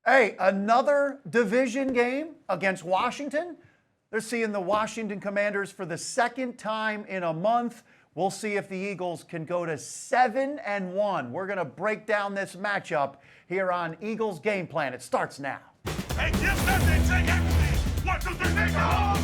Hey, another division game against Washington. They're seeing the Washington Commanders for the second time in a month. We'll see if the Eagles can go to 7-1. We're going to break down this matchup here on Eagles Game Plan. It starts now. Hey, give that thing, take everything. 1, 2, 3, take off.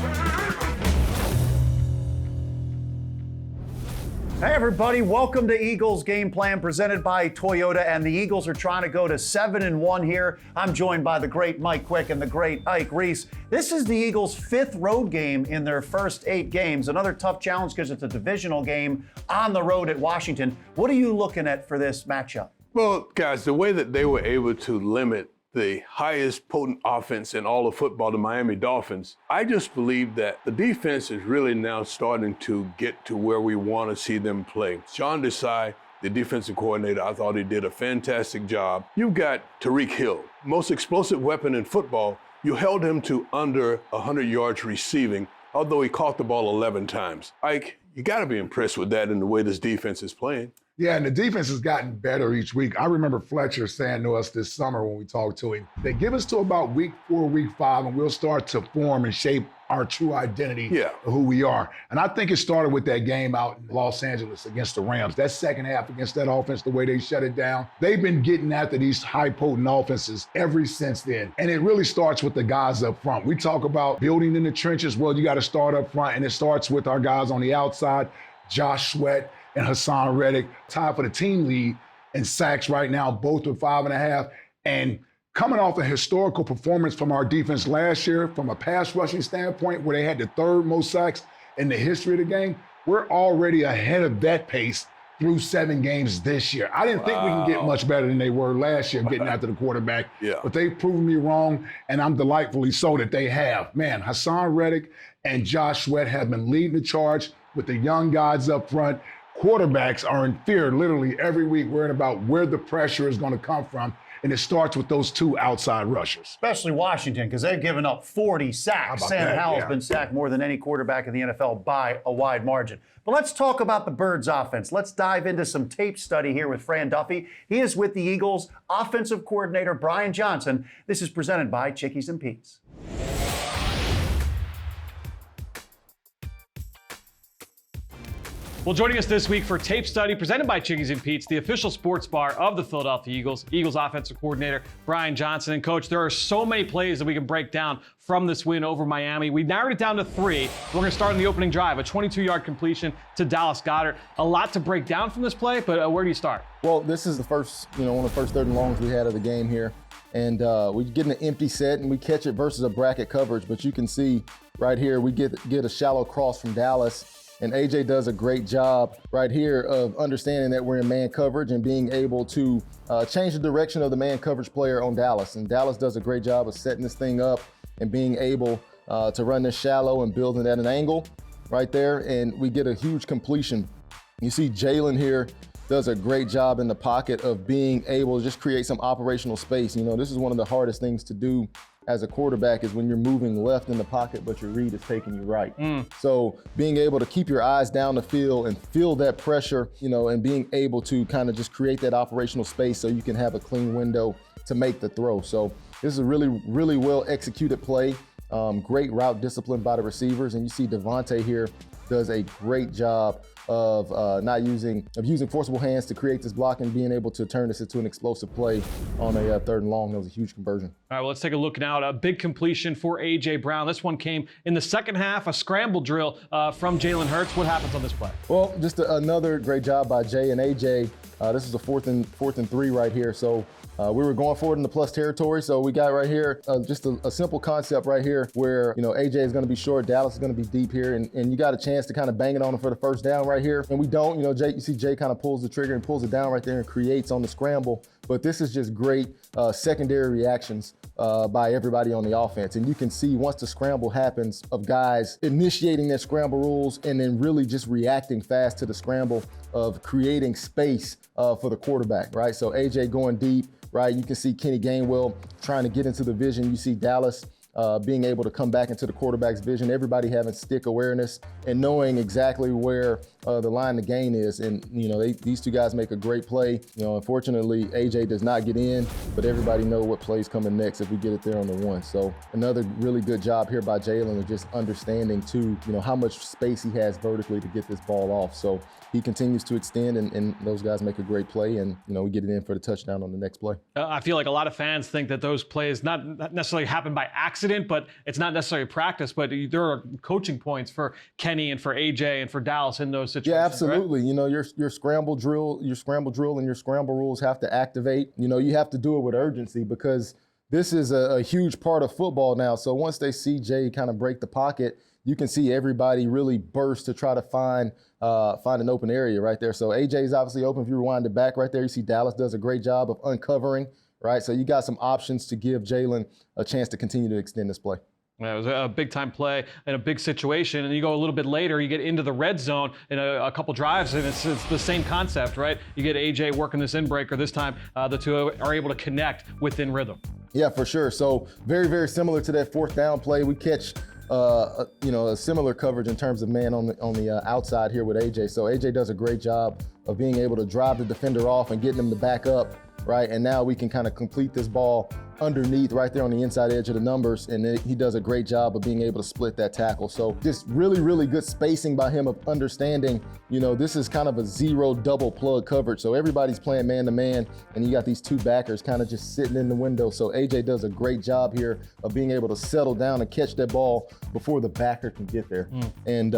Hey everybody, welcome to Eagles Game Plan presented by Toyota, and the Eagles are trying to go to 7-1 here. I'm joined by the great Mike Quick and the great Ike Reese. This is the Eagles' 5th road game in their first 8 games. Another tough challenge because it's a divisional game on the road at Washington. What are you looking at for this matchup? Well, guys, the way that they were able to limit the highest potent offense in all of football, the Miami Dolphins, I just believe that the defense is really now starting to get to where we want to see them play. Sean Desai, the defensive coordinator, I thought he did a fantastic job. You've got Tyreek Hill, most explosive weapon in football. You held him to under 100 yards receiving, although he caught the ball 11 times. Ike, you got to be impressed with that in the way this defense is playing. Yeah, and the defense has gotten better each week. I remember Fletcher saying to us this summer when we talked to him, they give us to about week 4, week 5, and we'll start to form and shape our true identity of who we are. And I think it started with that game out in Los Angeles against the Rams. That second half against that offense, the way they shut it down, they've been getting after these high potent offenses ever since then. And it really starts with the guys up front. We talk about building in the trenches. Well, you got to start up front, and it starts with our guys on the outside, Josh Sweat and Hassan Reddick, tied for the team lead in sacks right now, both with 5.5. And coming off a historical performance from our defense last year, from a pass rushing standpoint, where they had the 3rd most sacks in the history of the game, we're already ahead of that pace through 7 games this year. I didn't think we can get much better than they were last year getting after the quarterback, but they've proven me wrong, and I'm delightfully so that they have. Man, Hassan Reddick and Josh Sweat have been leading the charge with the young guys up front. Quarterbacks are in fear literally every week, worrying about where the pressure is going to come from. And it starts with those 2 outside rushers. Especially Washington, because they've given up 40 sacks. Sam Howell's been sacked more than any quarterback in the NFL by a wide margin. But let's talk about the Birds offense. Let's dive into some tape study here with Fran Duffy. He is with the Eagles offensive coordinator, Brian Johnson. This is presented by Chickies and Pete's. Well, joining us this week for tape study presented by Chickies and Pete's, the official sports bar of the Philadelphia Eagles, Eagles offensive coordinator Brian Johnson. And Coach, there are so many plays that we can break down from this win over Miami. We narrowed it down to 3. We're going to start on the opening drive, a 22-yard completion to Dallas Goedert. A lot to break down from this play, but where do you start? Well, this is the first, one of the first 3rd and longs we had of the game here. And we get an empty set and we catch it versus a bracket coverage. But you can see right here, we get a shallow cross from Dallas. And AJ does a great job right here of understanding that we're in man coverage and being able to change the direction of the man coverage player on Dallas. And Dallas does a great job of setting this thing up and being able to run this shallow and building at an angle right there. And we get a huge completion. You see Jalen here does a great job in the pocket of being able to just create some operational space. This is one of the hardest things to do as a quarterback is when you're moving left in the pocket, but your read is taking you right. So being able to keep your eyes down the field and feel that pressure, and being able to kind of just create that operational space so you can have a clean window to make the throw. So this is a really, really well executed play. Great route discipline by the receivers. And you see Devontae here does a great job of using forcible hands to create this block and being able to turn this into an explosive play on a 3rd and long. That was a huge conversion. All right, well, let's take a look now. A big completion for A.J. Brown. This one came in the second half, a scramble drill from Jalen Hurts. What happens on this play? Well, just another great job by Jay and A.J. This is a 4th and 3 right here. So we were going forward in the plus territory, so we got right here just a simple concept right here where, AJ is going to be short, Dallas is going to be deep here, and you got a chance to kind of bang it on him for the first down right here. And we don't, you see Jay kind of pulls the trigger and pulls it down right there and creates on the scramble. But this is just great secondary reactions by everybody on the offense. And you can see once the scramble happens of guys initiating their scramble rules and then really just reacting fast to the scramble of creating space for the quarterback, right? So AJ going deep, right? You can see Kenny Gainwell trying to get into the vision. You see Dallas being able to come back into the quarterback's vision, everybody having stick awareness and knowing exactly where the line to gain is. And, these two guys make a great play. Unfortunately, AJ does not get in, but everybody know what play's coming next if we get it there on the one. So another really good job here by Jalen of just understanding too, how much space he has vertically to get this ball off. So he continues to extend, and those guys make a great play, and we get it in for the touchdown on the next play. I feel like a lot of fans think that those plays not necessarily happen by accident, but it's not necessarily practice, but there are coaching points for Kenny and for AJ and for Dallas in those situations. Yeah, absolutely. Right? Your scramble drill and your scramble rules have to activate. You have to do it with urgency because this is a huge part of football now. So once they see Jay kind of break the pocket, you can see everybody really burst to try to find an open area right there. So AJ's obviously open. If you rewind it back right there, you see Dallas does a great job of uncovering, right? So you got some options to give Jalen a chance to continue to extend this play. Yeah, it was a big-time play in a big situation, and you go a little bit later, you get into the red zone in a couple drives, and it's the same concept, right? You get AJ working this in-breaker. This time, the two are able to connect within rhythm. Yeah, for sure. So very, very similar to that fourth down play. We catch a similar coverage in terms of man on the outside here with AJ. So AJ does a great job of being able to drive the defender off and getting him to back up, right? And now we can kind of complete this ball underneath right there on the inside edge of the numbers, and he does a great job of being able to split that tackle. So just really, really good spacing by him of understanding, this is kind of a zero double plug coverage. So everybody's playing man-to-man, and you got these two backers kind of just sitting in the window. So AJ does a great job here of being able to settle down and catch that ball before the backer can get there. And,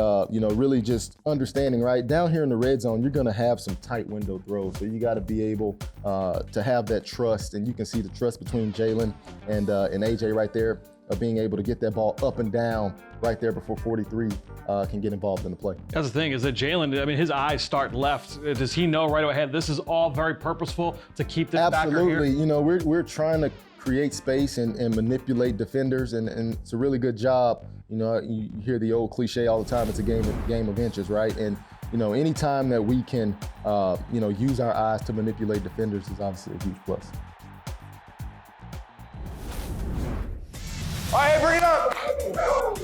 really just understanding, right, down here in the red zone, you're going to have some tight window throws. So you got to be able to have that trust, and you can see the trust between Jalen and AJ right there of being able to get that ball up and down right there before 43 can get involved in the play. That's the thing, is that Jalen, his eyes start left. Does he know right ahead this is all very purposeful to keep this backer here? Absolutely. We're trying to create space and manipulate defenders, and it's a really good job. You hear the old cliche all the time, it's a game of inches, right? And anytime that we can use our eyes to manipulate defenders is obviously a huge plus. All right, bring it up.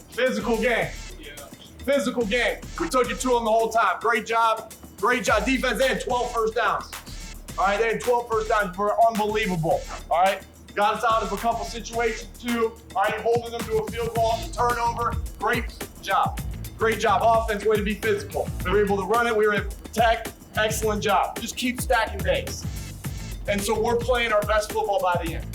Physical game. Physical game. We took it to them the whole time. Great job. Great job. Defense, they had 12 first downs. All right, they had 12 first downs. We're unbelievable. All right, got us out of a couple situations too. All right, holding them to a field goal, turnover. Great job. Great job. Offense, way to be physical. We were able to run it. We were able to protect. Excellent job. Just keep stacking days. And so we're playing our best football by the end.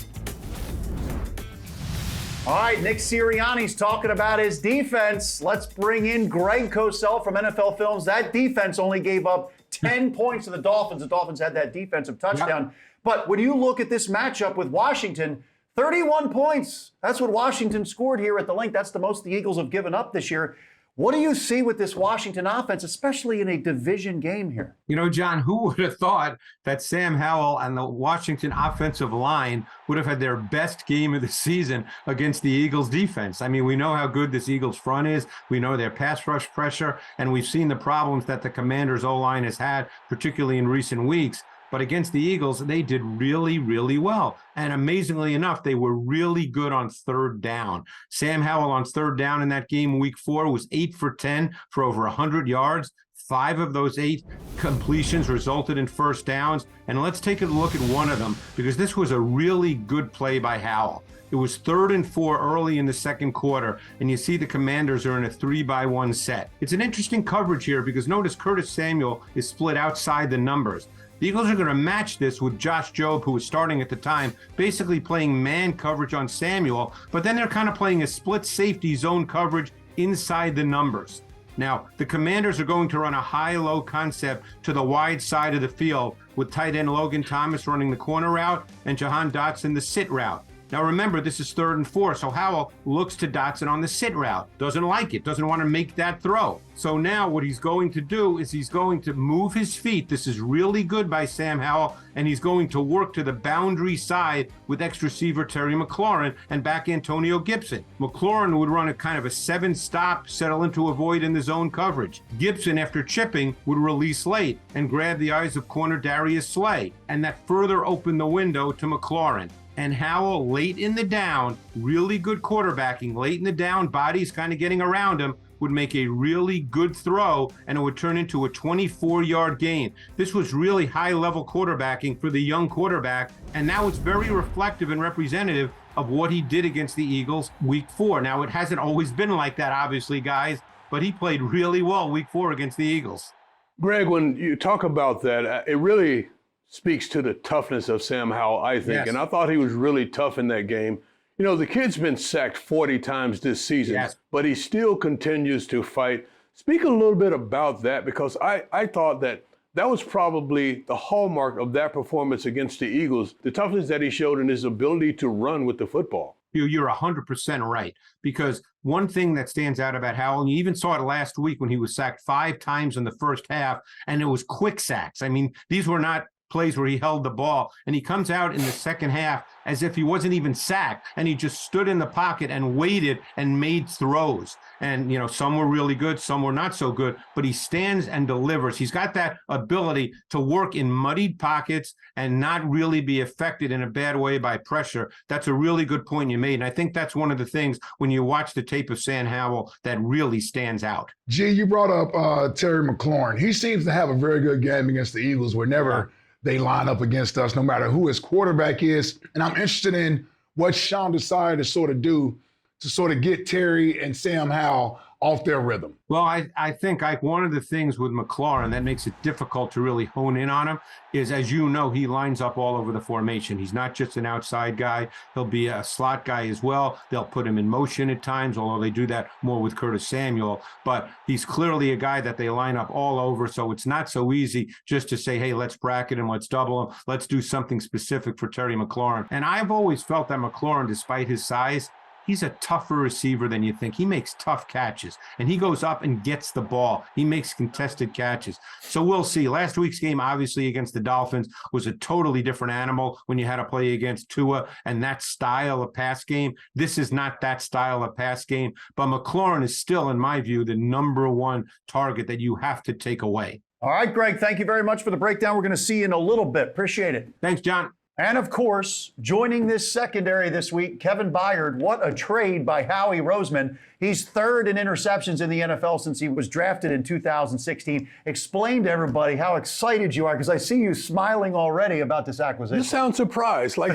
All right, Nick Sirianni's talking about his defense. Let's bring in Greg Cosell from NFL Films. That defense only gave up 10 points to the Dolphins. The Dolphins had that defensive touchdown. But when you look at this matchup with Washington, 31 points. That's what Washington scored here at the link. That's the most the Eagles have given up this year. What do you see with this Washington offense, especially in a division game here? John, who would have thought that Sam Howell and the Washington offensive line would have had their best game of the season against the Eagles defense? We know how good this Eagles front is. We know their pass rush pressure, and we've seen the problems that the Commanders' O-line has had, particularly in recent weeks. But against the Eagles, they did really, really well. And amazingly enough, they were really good on third down. Sam Howell on third down in that game, week 4, was 8 for 10 for over 100 yards. 5 of those 8 completions resulted in first downs. And let's take a look at one of them, because this was a really good play by Howell. It was 3rd and 4 early in the second quarter, and you see the Commanders are in a 3-by-1 set. It's an interesting coverage here because notice Curtis Samuel is split outside the numbers. The Eagles are going to match this with Josh Jobe, who was starting at the time, basically playing man coverage on Samuel, but then they're kind of playing a split safety zone coverage inside the numbers. Now, the Commanders are going to run a high-low concept to the wide side of the field with tight end Logan Thomas running the corner route and Jahan Dotson the sit route. Now, remember, this is 3rd and 4, so Howell looks to Dotson on the sit route. Doesn't like it, doesn't want to make that throw. So now what he's going to do is he's going to move his feet. This is really good by Sam Howell, and he's going to work to the boundary side with ex-receiver Terry McLaurin and back Antonio Gibson. McLaurin would run a kind of a 7-stop, settle into a void in the zone coverage. Gibson, after chipping, would release late and grab the eyes of corner Darius Slay, and that further opened the window to McLaurin. And Howell, late in the down, really good quarterbacking, late in the down, bodies kind of getting around him, would make a really good throw, and it would turn into a 24-yard gain. This was really high-level quarterbacking for the young quarterback, and now it's very reflective and representative of what he did against the Eagles week 4. Now, it hasn't always been like that, obviously, guys, but he played really well week 4 against the Eagles. Greg, when you talk about that, it really speaks to the toughness of Sam Howell, I think. Yes. And I thought he was really tough in that game. You know, the kid's been sacked 40 times this season, yes, but he still continues to fight. Speak a little bit about that, because I thought that was probably the hallmark of that performance against the Eagles, the toughness that he showed and his ability to run with the football. You're 100% right, because one thing that stands out about Howell, and you even saw it last week when he was sacked 5 times in the first half, and it was quick sacks. I mean, these were not plays where he held the ball, and he comes out in the second half as if he wasn't even sacked, and he just stood in the pocket and waited and made throws. And, you know, some were really good, some were not so good, but he stands and delivers. He's got that ability to work in muddied pockets and not really be affected in a bad way by pressure. That's a really good point you made, and I think that's one of the things when you watch the tape of Sam Howell that really stands out. G, you brought up Terry McLaurin. He seems to have a very good game against the Eagles whenever they line up against us, no matter who his quarterback is. And I'm interested in what Sean decided to sort of do to sort of get Terry and Sam Howell off their rhythm. Well, I think, Ike, one of the things with McLaurin that makes it difficult to really hone in on him is, as you know, he lines up all over the formation. He's not just an outside guy. He'll be a slot guy as well. They'll put him in motion at times, although they do that more with Curtis Samuel. But he's clearly a guy that they line up all over, so it's not so easy just to say, hey, let's bracket him, let's double him, let's do something specific for Terry McLaurin. And I've always felt that McLaurin, despite his size, he's a tougher receiver than you think. He makes tough catches, and he goes up and gets the ball. He makes contested catches. So we'll see. Last week's game, obviously, against the Dolphins was a totally different animal when you had to play against Tua and that style of pass game. This is not that style of pass game, but McLaurin is still, in my view, the number one target that you have to take away. All right, Greg, thank you very much for the breakdown. We're going to see you in a little bit. Appreciate it. Thanks, John. And of course, joining this secondary this week, Kevin Byard. What a trade by Howie Roseman. He's third in interceptions in the NFL since he was drafted in 2016. Explain to everybody how excited you are, because I see you smiling already about this acquisition. You sound surprised. Like,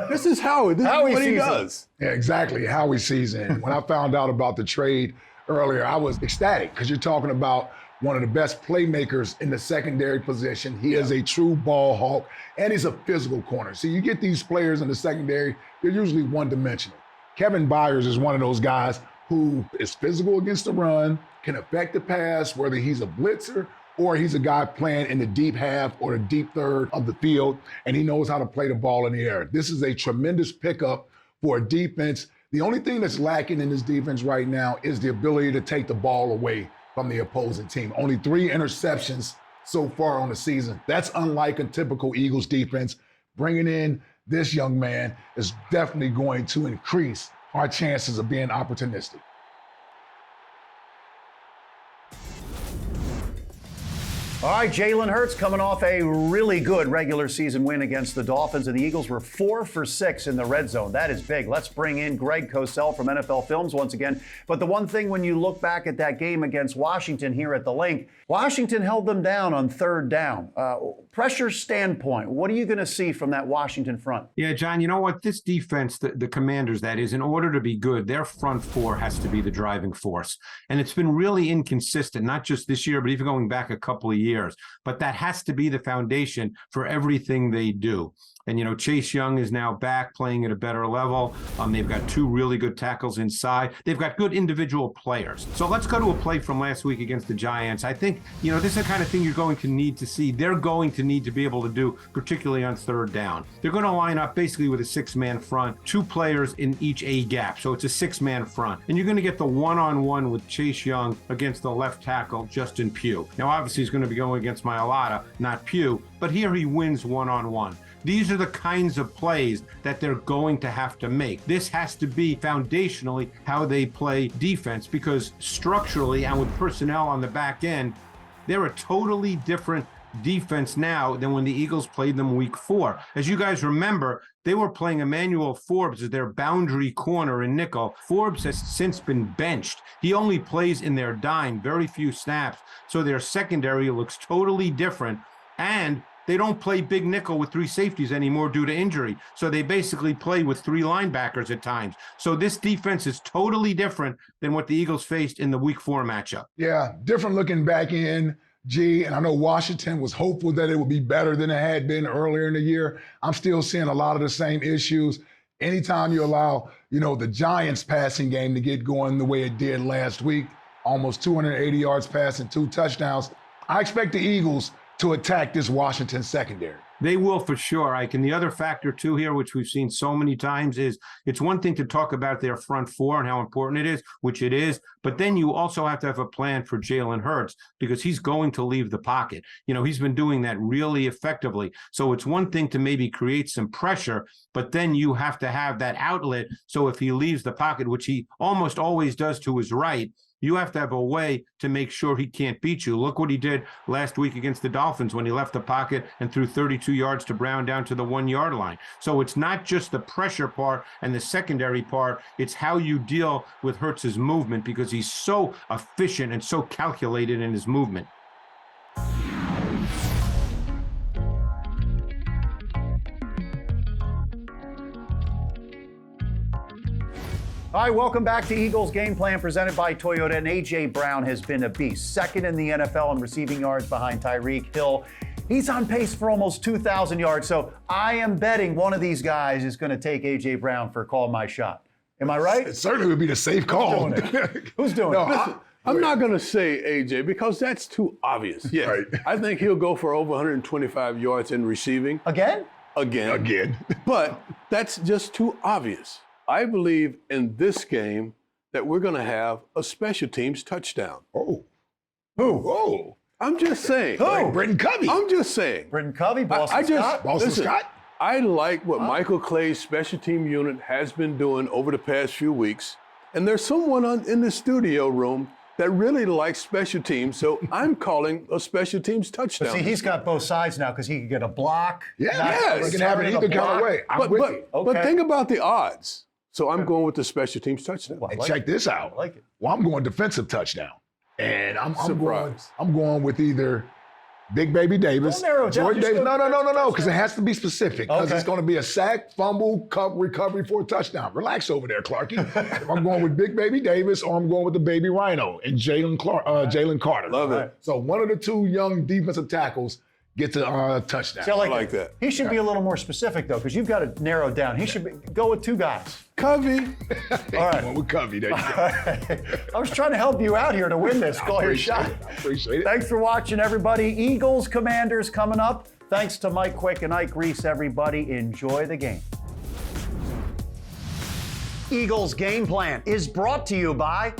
this is Howie. This Howie is what he season. does. Yeah, exactly. Howie season. When I found out about the trade earlier, I was ecstatic, because you're talking about one of the best playmakers in the secondary position. He is a true ball hawk, and he's a physical corner. So you get these players in the secondary, they're usually one-dimensional. Kevin Byard is one of those guys who is physical against the run, can affect the pass, whether he's a blitzer or he's a guy playing in the deep half or the deep third of the field, and he knows how to play the ball in the air. This is a tremendous pickup for a defense. The only thing that's lacking in this defense right now is the ability to take the ball away from the opposing team. Only 3 interceptions so far on the season. That's unlike a typical Eagles defense. Bringing in this young man is definitely going to increase our chances of being opportunistic. All right, Jalen Hurts coming off a really good regular season win against the Dolphins, and the Eagles were 4 for 6 in the red zone. That is big. Let's bring in Greg Cosell from NFL Films once again. But the one thing, when you look back at that game against Washington here at the Link, Washington held them down on 3rd down. Pressure standpoint, what are you going to see from that Washington front? Yeah, John, you know what? This defense, the Commanders, that is, in order to be good, their front 4 has to be the driving force. And it's been really inconsistent, not just this year, but even going back a couple of years. years. But that has to be the foundation for everything they do. And, you know, Chase Young is now back playing at a better level. They've got 2 really good tackles inside. They've got good individual players. So let's go to a play from last week against the Giants. I think, you know, this is the kind of thing you're going to need to see. They're going to need to be able to do, particularly on 3rd down. They're going to line up basically with a 6-man front, 2 players in each A gap. So it's a 6-man front. And you're going to get the one-on-one with Chase Young against the left tackle, Justin Pugh. Now, obviously, he's going to be going against Mailata, not Pugh, but here he wins one-on-one. These are the kinds of plays that they're going to have to make. This has to be foundationally how they play defense, because structurally and with personnel on the back end, they're a totally different defense now than when the Eagles played them week 4. As you guys remember, they were playing Emmanuel Forbes as their boundary corner in nickel. Forbes has since been benched. He only plays in their dime, very few snaps. So their secondary looks totally different. And they don't play big nickel with 3 safeties anymore due to injury. So they basically play with 3 linebackers at times. So this defense is totally different than what the Eagles faced in the week 4 matchup. Yeah, different looking back in, G. And I know Washington was hopeful that it would be better than it had been earlier in the year. I'm still seeing a lot of the same issues. Anytime you allow, you know, the Giants passing game to get going the way it did last week, almost 280 yards passing, 2 touchdowns, I expect the Eagles to attack this Washington secondary. They will for sure, Ike. And the other factor, too, here, which we've seen so many times, is it's one thing to talk about their front 4 and how important it is, which it is, but then you also have to have a plan for Jalen Hurts, because he's going to leave the pocket. You know, he's been doing that really effectively. So it's one thing to maybe create some pressure, but then you have to have that outlet. So if he leaves the pocket, which he almost always does to his right, you have to have a way to make sure he can't beat you. Look what he did last week against the Dolphins when he left the pocket and threw 32 yards to Brown down to the 1-yard line. So it's not just the pressure part and the secondary part, it's how you deal with Hurts's movement, because he's so efficient and so calculated in his movement. All right, welcome back to Eagles Game Plan presented by Toyota. And A.J. Brown has been a beast. 2nd in the NFL in receiving yards behind Tyreek Hill. He's on pace for almost 2,000 yards. So I am betting one of these guys is going to take A.J. Brown for call my shot. Am I right? It certainly would be the safe call. Who's doing it? Listen, I'm not going to say A.J. because that's too obvious. Yes, Right. I think he'll go for over 125 yards in receiving. Again? Again. But that's just too obvious. I believe in this game that we're going to have a special teams touchdown. Oh. Who? Oh. I'm just saying. Who? Brenton Covey. I'm just saying. Brenton Covey, Boston Scott? Boston listen, Scott? I like what Michael Clay's special team unit has been doing over the past few weeks. And there's someone in the studio room that really likes special teams, so I'm calling a special teams touchdown. But see, he's got both sides now because he can get a block. Yes. He can have it either kind of way. But think about the odds. So I'm going with the special teams touchdown. And check this out. I like it. Well, I'm going defensive touchdown. And I'm going with either Big Baby Davis, Don't narrow it down. Jordan Just Davis. go No, because it has to be specific. Because Okay. it's going to be a sack, fumble, recovery for a touchdown. Relax over there, Clarky. I'm going with Big Baby Davis, or I'm going with the Baby Rhino and Jalen Carter. Love it. So one of the 2 young defensive tackles gets a touchdown. See, I I like that. He should be a little more specific, though, because you've got to narrow it down. He should go with 2 guys. Covey. All right. Going with Covey. There you go. I was trying to help you out here to win this. Call your shot. I appreciate it. Thanks for watching, everybody. Eagles Commanders coming up. Thanks to Mike Quick and Ike Reese, everybody. Enjoy the game. Eagles Game Plan is brought to you by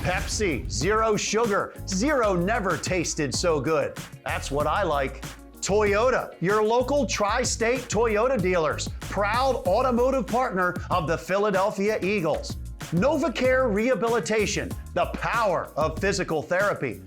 Pepsi. 0 sugar. 0 never tasted so good. That's what I like. Toyota, your local tri-state Toyota dealers, proud automotive partner of the Philadelphia Eagles. NovaCare Rehabilitation, the power of physical therapy.